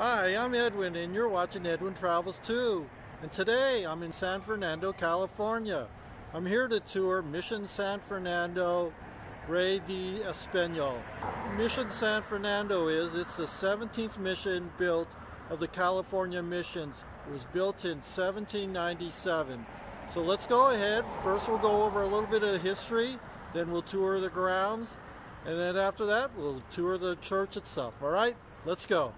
Hi, I'm Edwin and you're watching Edwin Travels 2. And today I'm in San Fernando, California. I'm here to tour Mission San Fernando, Rey de España. Mission San Fernando it's the 17th mission built of the California missions. It was built in 1797. So let's go ahead. First we'll go over a little bit of history, then we'll tour the grounds, and then after that we'll tour the church itself. All right, let's go.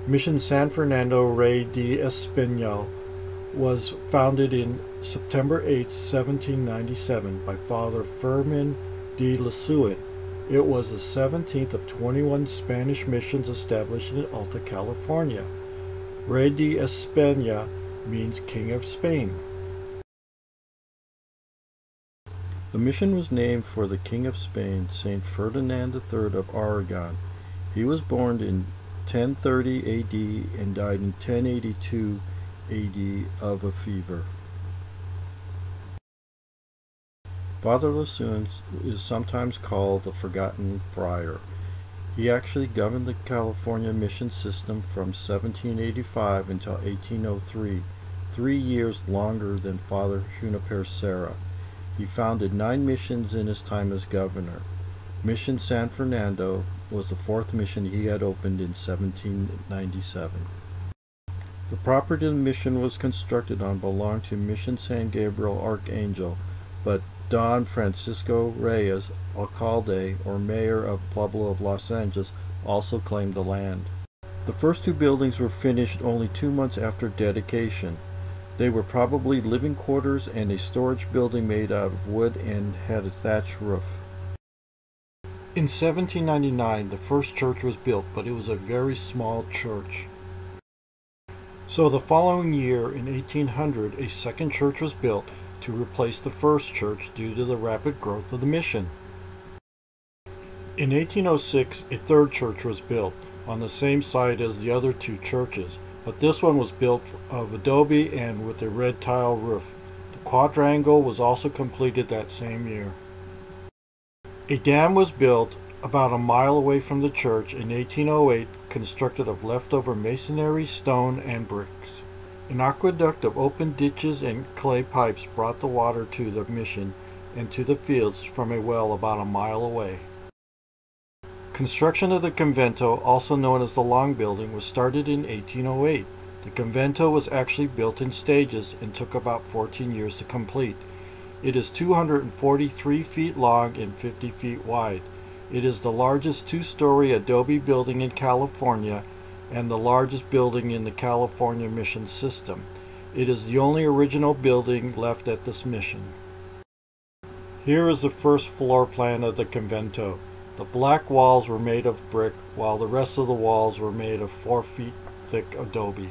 Mission San Fernando Rey de España was founded in September 8, 1797 by Father Fermin de Lassuet. It was the 17th of 21 Spanish missions established in Alta California. Rey de España means King of Spain. The mission was named for the King of Spain, Saint Ferdinand III of Aragon. He was born in 1030 AD and died in 1082 AD of a fever. Father Lassuet is sometimes called the Forgotten Friar. He actually governed the California mission system from 1785 until 1803, 3 years longer than Father Juniper Serra. He founded 9 missions in his time as governor. Mission San Fernando was the 4th mission he had opened in 1797. The property the mission was constructed on belonged to Mission San Gabriel Archangel, but Don Francisco Reyes, alcalde or mayor of Pueblo of Los Angeles, also claimed the land. The first 2 buildings were finished only 2 months after dedication. They were probably living quarters and a storage building made out of wood and had a thatched roof. In 1799, the first church was built, but it was a very small church. So the following year, in 1800, a second church was built to replace the first church due to the rapid growth of the mission. In 1806, a third church was built on the same site as the other 2 churches, but this one was built of adobe and with a red tile roof. The quadrangle was also completed that same year. A dam was built about a mile away from the church in 1808, constructed of leftover masonry, stone, and bricks. An aqueduct of open ditches and clay pipes brought the water to the mission and to the fields from a well about a mile away. Construction of the Convento, also known as the Long Building, was started in 1808. The Convento was actually built in stages and took about 14 years to complete. It is 243 feet long and 50 feet wide. It is the largest 2-story adobe building in California and the largest building in the California mission system. It is the only original building left at this mission. Here is the first floor plan of the Convento. The black walls were made of brick, while the rest of the walls were made of 4 feet thick adobe.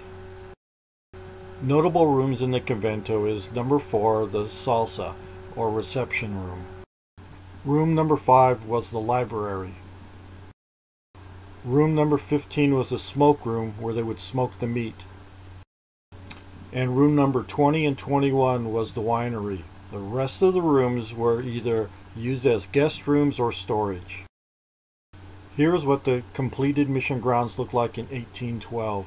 Notable rooms in the Convento is number 4, the Salsa, or reception room. Room number 5 was the library. Room number 15 was the smoke room where they would smoke the meat. And room number 20 and 21 was the winery. The rest of the rooms were either used as guest rooms or storage. Here is what the completed mission grounds looked like in 1812.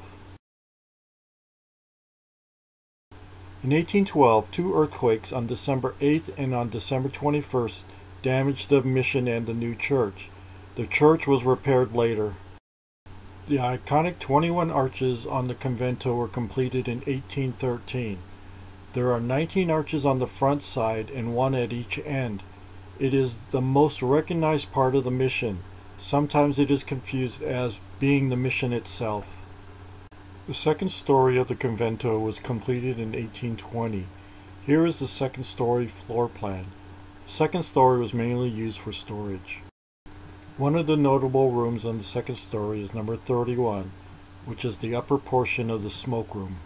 In 1812, 2 earthquakes on December 8th and on December 21st damaged the mission and the new church. The church was repaired later. The iconic 21 arches on the Convento were completed in 1813. There are 19 arches on the front side and 1 at each end. It is the most recognized part of the mission. Sometimes it is confused as being the mission itself. The second story of the Convento was completed in 1820. Here is the second story floor plan. The second story was mainly used for storage. One of the notable rooms on the second story is number 31. which is the upper portion of the smoke room.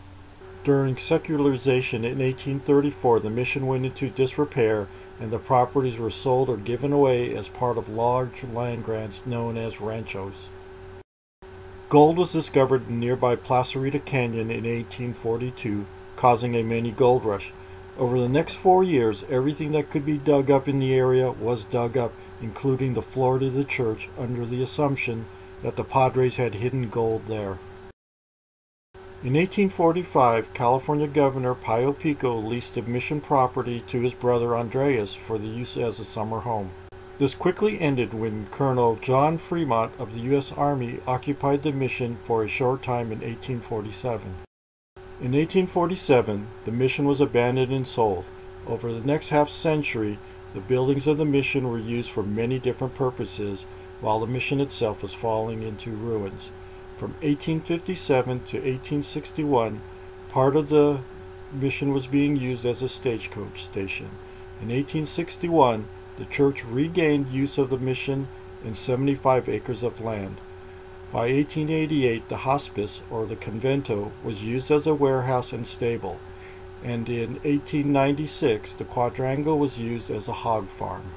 During secularization in 1834, the mission went into disrepair and the properties were sold or given away as part of large land grants known as ranchos. Gold was discovered in nearby Placerita Canyon in 1842, causing a mini gold rush. Over the next 4 years, everything that could be dug up in the area was dug up, including the floor to the church, under the assumption that the Padres had hidden gold there. In 1845, California Governor Pio Pico leased the mission property to his brother Andreas for the use as a summer home. This quickly ended when Colonel John Fremont of the U.S. Army occupied the mission for a short time in 1847. In 1847, the mission was abandoned and sold. Over the next half-century, the buildings of the mission were used for many different purposes, while the mission itself was falling into ruins. From 1857 to 1861, part of the mission was being used as a stagecoach station. In 1861, the church regained use of the mission and 75 acres of land. By 1888, the hospice, or the Convento, was used as a warehouse and stable, and in 1896, the quadrangle was used as a hog farm.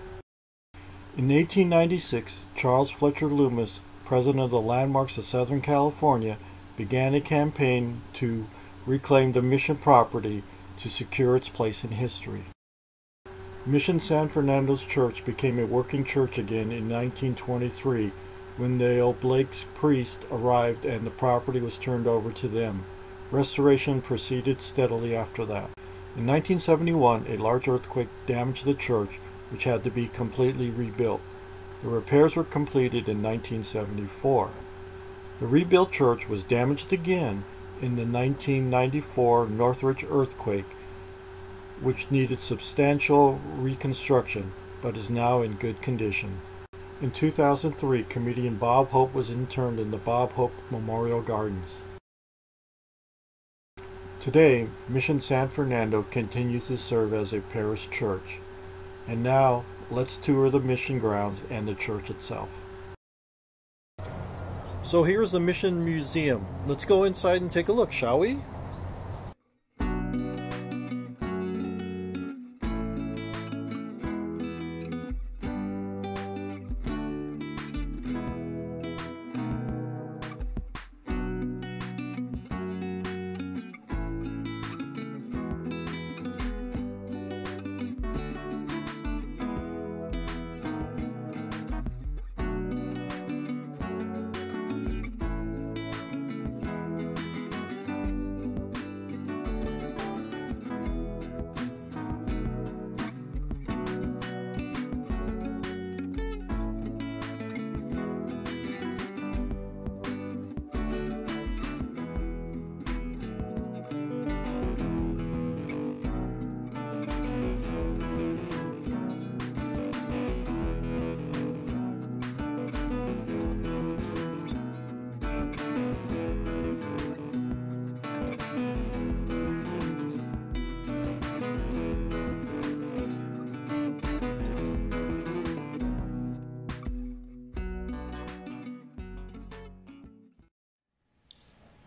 In 1896, Charles Fletcher Loomis, president of the Landmarks of Southern California, began a campaign to reclaim the mission property to secure its place in history. Mission San Fernando's Church became a working church again in 1923 when the Oblates priest arrived and the property was turned over to them. Restoration proceeded steadily after that. In 1971, a large earthquake damaged the church, which had to be completely rebuilt. The repairs were completed in 1974. The rebuilt church was damaged again in the 1994 Northridge earthquake, which needed substantial reconstruction, but is now in good condition. In 2003, comedian Bob Hope was interned in the Bob Hope Memorial Gardens. Today, Mission San Fernando continues to serve as a parish church. And now, let's tour the mission grounds and the church itself. So here's the Mission Museum. Let's go inside and take a look, shall we?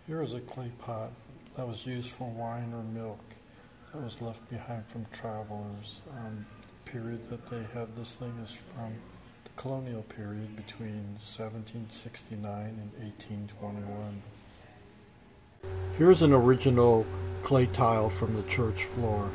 Here is a clay pot that was used for wine or milk that was left behind from travelers. The period that they have this thing is from the colonial period between 1769 and 1821. Here's an original clay tile from the church floor.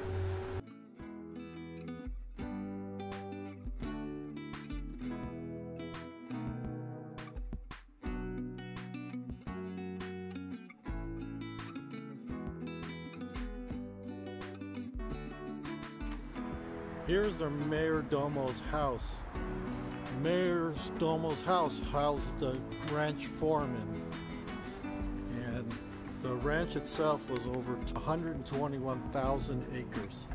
Here's the Mayor Domo's house. Mayor Domo's house housed the ranch foreman. And the ranch itself was over 121,000 acres.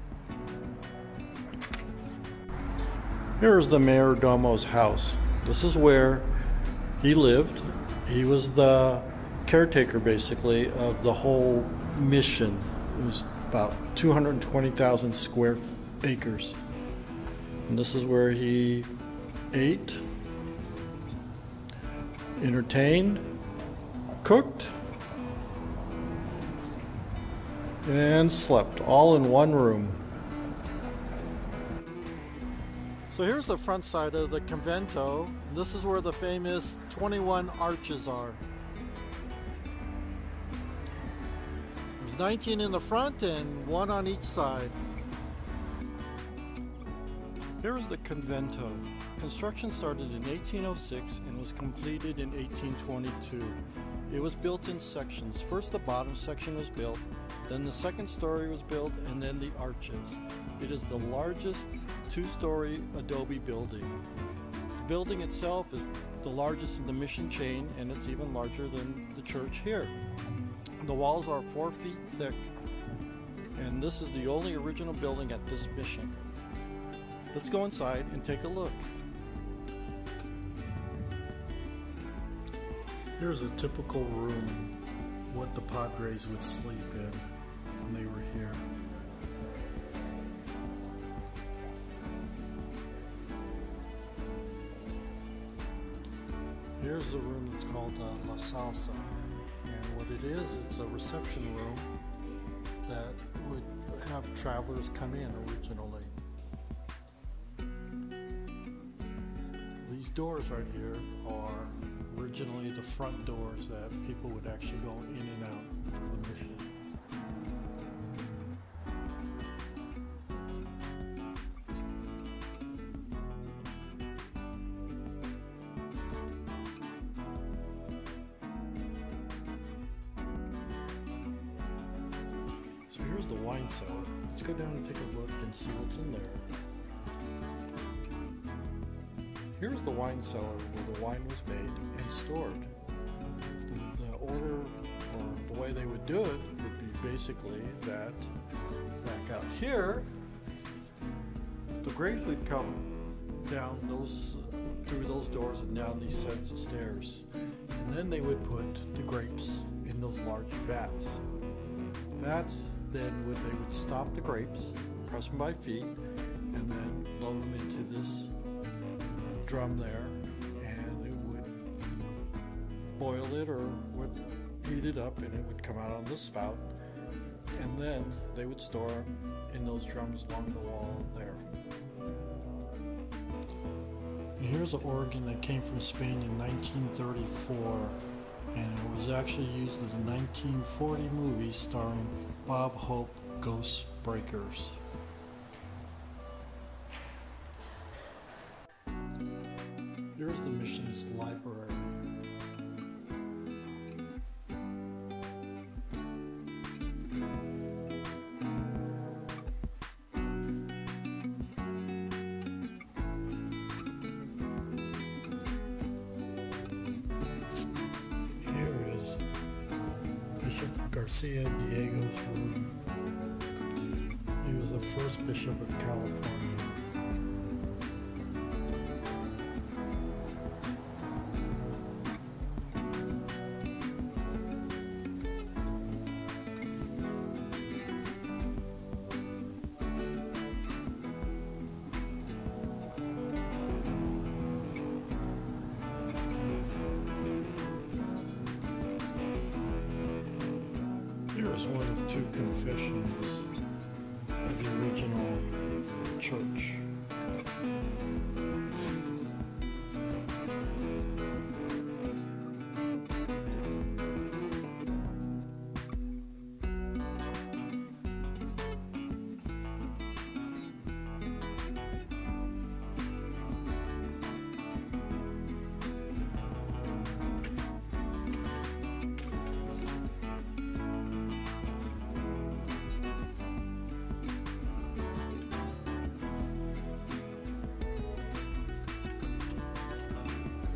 Here's the Mayor Domo's house. This is where he lived. He was the caretaker, basically, of the whole mission. It was about 220,000 square acres. And this is where he ate, entertained, cooked, and slept all in one room. So here's the front side of the Convento. This is where the famous 21 arches are. There's 19 in the front and 1 on each side. Here is the Convento. Construction started in 1806 and was completed in 1822. It was built in sections. First the bottom section was built, then the second story was built, and then the arches. It is the largest two-story adobe building. The building itself is the largest in the mission chain, and it's even larger than the church here. The walls are 4 feet thick, and this is the only original building at this mission. Let's go inside and take a look. Here's a typical room, what the Padres would sleep in when they were here. Here's the room that's called La Salsa, and what it is, it's a reception room that would have travelers come in originally. These doors right here are originally the front doors that people would actually go in and out of the mission. So here's the wine cellar. Let's go down and take a look and see what's in there. Here's the wine cellar where the wine was made and stored. The order, or the way they would do it, would be basically that back out here, the grapes would come down those through those doors and down these sets of stairs, and then they would put the grapes in those large vats. Vats then they would stop the grapes, press them by feet, and then load them into this drum there, and it would boil it or would heat it up, and it would come out on the spout, and then they would store them in those drums along the wall there. And here's an organ that came from Spain in 1934, and it was actually used in the 1940 movie starring Bob Hope, Ghost Breakers. Here's the mission's library. Here is Bishop Garcia Diego's room. He was the first bishop of California. Here is one of 2 confessions of the original church.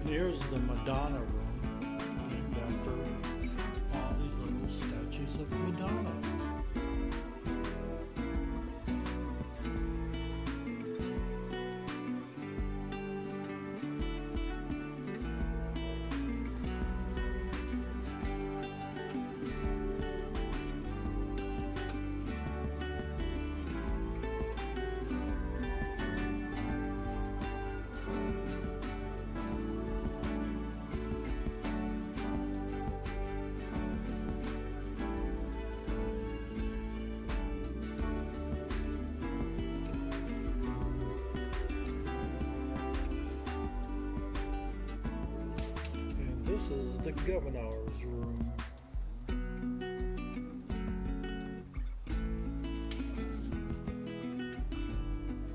Here's the Madonna room, named after all these little statues of Madonna. This is the governor's room.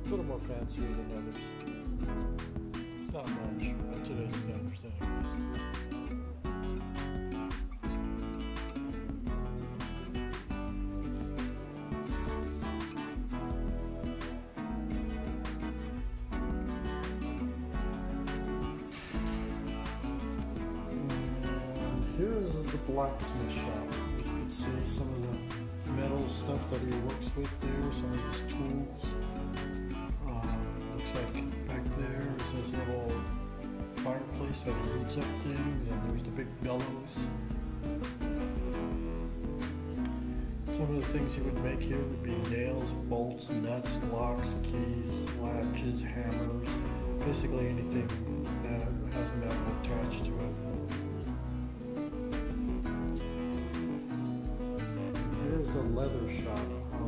A little more fancier than others. Not much, by today's standards anyways. Here is the blacksmith shop. You can see some of the metal stuff that he works with there, some of his tools. Looks like back there is this little fireplace that he heats up things, and there's the big bellows. Some of the things he would make here would be nails, bolts, nuts, locks, keys, latches, hammers, basically anything that has metal attached to it. Here's the leather shop.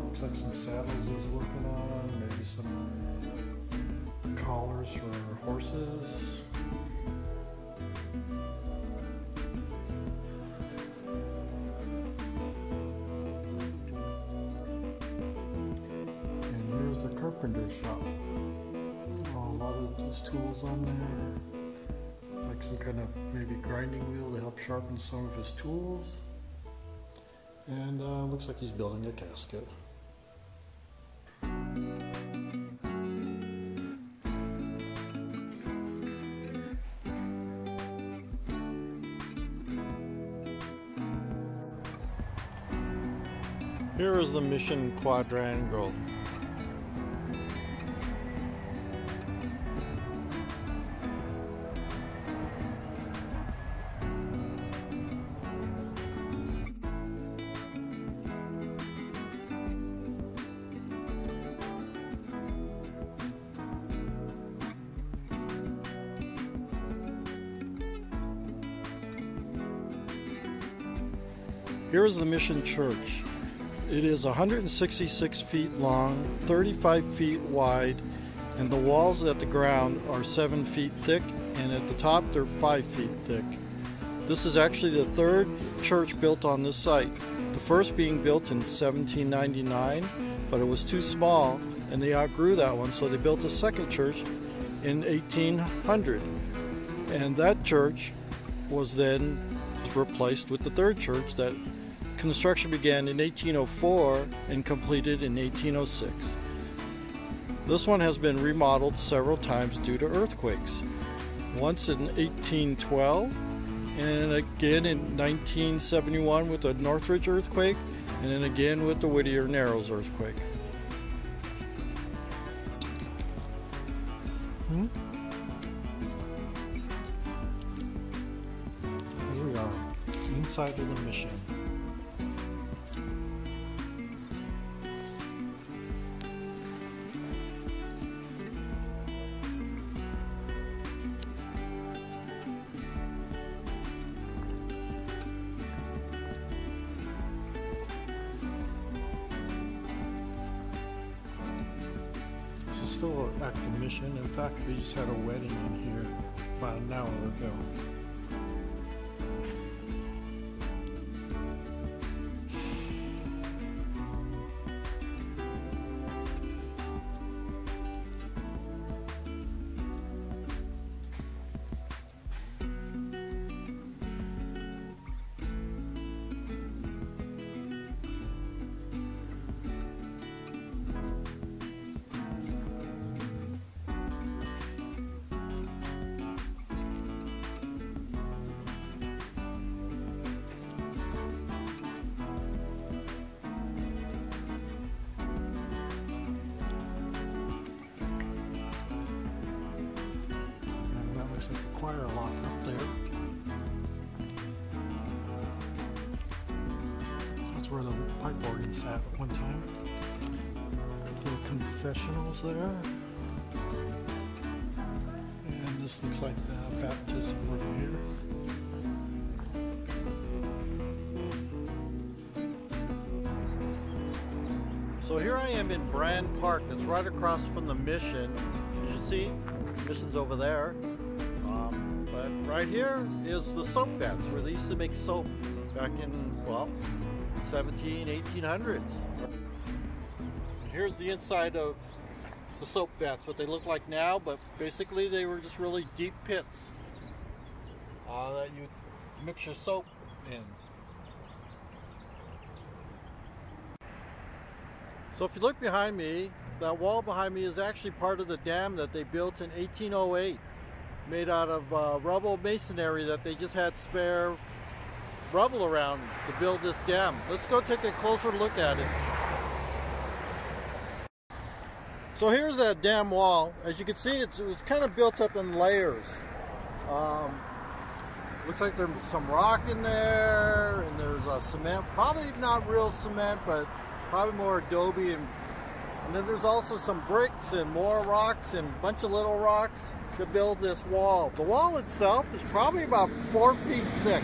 Looks like some saddles he's working on, maybe some collars for horses. And here's the carpenter shop. A lot of these tools on there. Like some kind of maybe grinding wheel to help sharpen some of his tools. And looks like he's building a casket. Here is the Mission Quadrangle. Here is the Mission Church. It is 166 feet long, 35 feet wide, and the walls at the ground are 7 feet thick, and at the top they're 5 feet thick. This is actually the third church built on this site. The first being built in 1799, but it was too small and they outgrew that one, so they built a second church in 1800. And that church was then replaced with the third church that construction began in 1804 and completed in 1806. This one has been remodeled several times due to earthquakes. Once in 1812, and again in 1971 with the Northridge earthquake, and then again with the Whittier Narrows earthquake. Here we are, inside of the mission. Still an active mission. In fact, we just had a wedding in here about an hour ago. Looks like the choir loft up there. That's where the pipe organ sat at one time. Little confessionals there. And this looks like the baptism room here. So here I am in Brand Park, that's right across from the mission. As you see, the mission's over there. But Right here is the soap vats where they used to make soap back in, well, 1800s. Here's the inside of the soap vats, what they look like now, but basically they were just really deep pits that you mix your soap in. So if you look behind me, that wall behind me is actually part of the dam that they built in 1808, made out of rubble masonry that they just had spare rubble around to build this dam. Let's go take a closer look at it. So here's that dam wall. As you can see, it's kind of built up in layers. Looks like there's some rock in there, and there's cement. Probably not real cement, but probably more adobe. And then there's also some bricks and more rocks and a bunch of little rocks to build this wall. The wall itself is probably about 4 feet thick.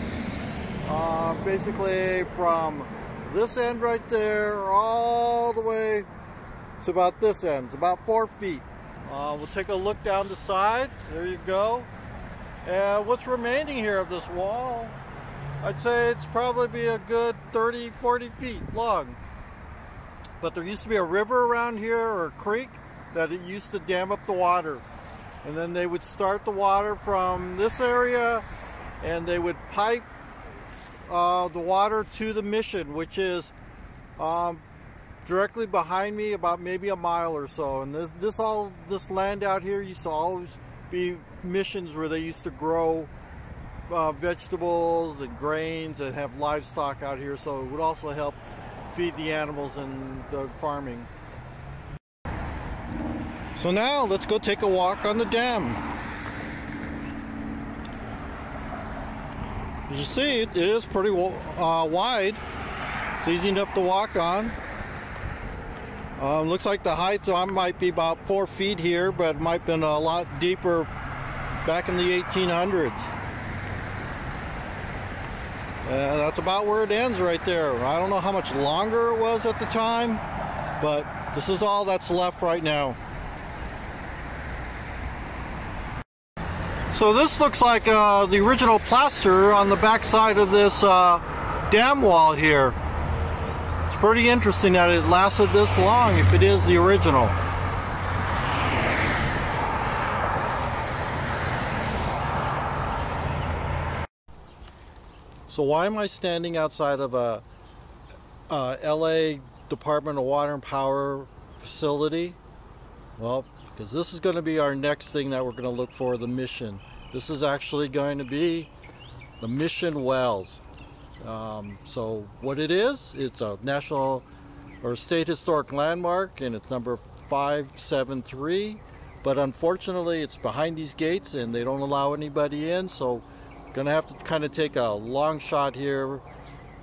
Basically from this end right there all the way to about this end. It's about 4 feet. We'll take a look down the side. There you go. And what's remaining here of this wall, I'd say it's probably be a good 30-40 feet long. But there used to be a river around here, or a creek, that it used to dam up the water. And then they would start the water from this area, and they would pipe the water to the mission, which is directly behind me, about maybe a mile or so. And this land out here used to always be missions where they used to grow vegetables and grains and have livestock out here, so it would also help feed the animals and the farming. So now let's go take a walk on the dam. As you see, it is pretty wide. It's easy enough to walk on. Looks like the height might be about 4 feet here, but it might have been a lot deeper back in the 1800s. That's about where it ends right there. I don't know how much longer it was at the time, but this is all that's left right now. So this looks like the original plaster on the back side of this dam wall here. It's pretty interesting that it lasted this long if it is the original. So why am I standing outside of a LA Department of Water and Power facility? Well, because this is going to be our next thing that we're going to look for, the mission. This is actually going to be the mission wells. So what it is, it's a national or state historic landmark, and it's number 573. But unfortunately, it's behind these gates and they don't allow anybody in. So gonna have to kind of take a long shot here,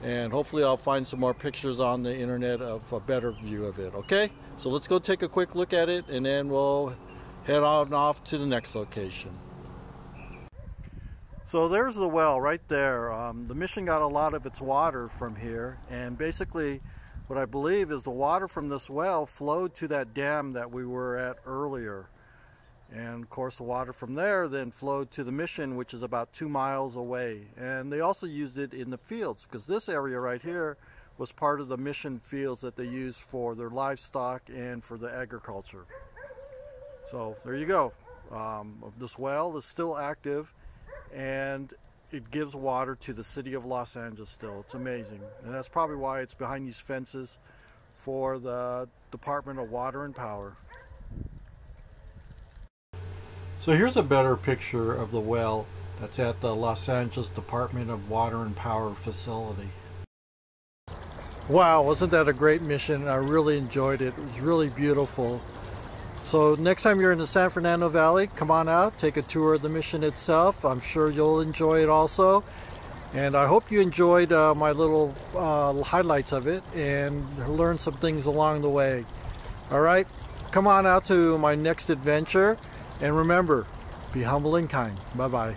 and hopefully I'll find some more pictures on the internet of a better view of it. Okay, so let's go take a quick look at it, and then we'll head on off to the next location. So there's the well right there. The mission got a lot of its water from here, and basically what I believe is the water from this well flowed to that dam that we were at earlier. And of course the water from there then flowed to the mission, which is about 2 miles away. And they also used it in the fields, because this area right here was part of the mission fields that they used for their livestock and for the agriculture. So there you go. This well is still active, and it gives water to the city of Los Angeles still. It's amazing. And that's probably why it's behind these fences for the Department of Water and Power. So here's a better picture of the well that's at the Los Angeles Department of Water and Power facility. Wow, wasn't that a great mission? I really enjoyed it. It was really beautiful. So next time you're in the San Fernando Valley, come on out, take a tour of the mission itself. I'm sure you'll enjoy it also. And I hope you enjoyed my little highlights of it and learned some things along the way. All right, come on out to my next adventure. And remember, be humble and kind. Bye-bye.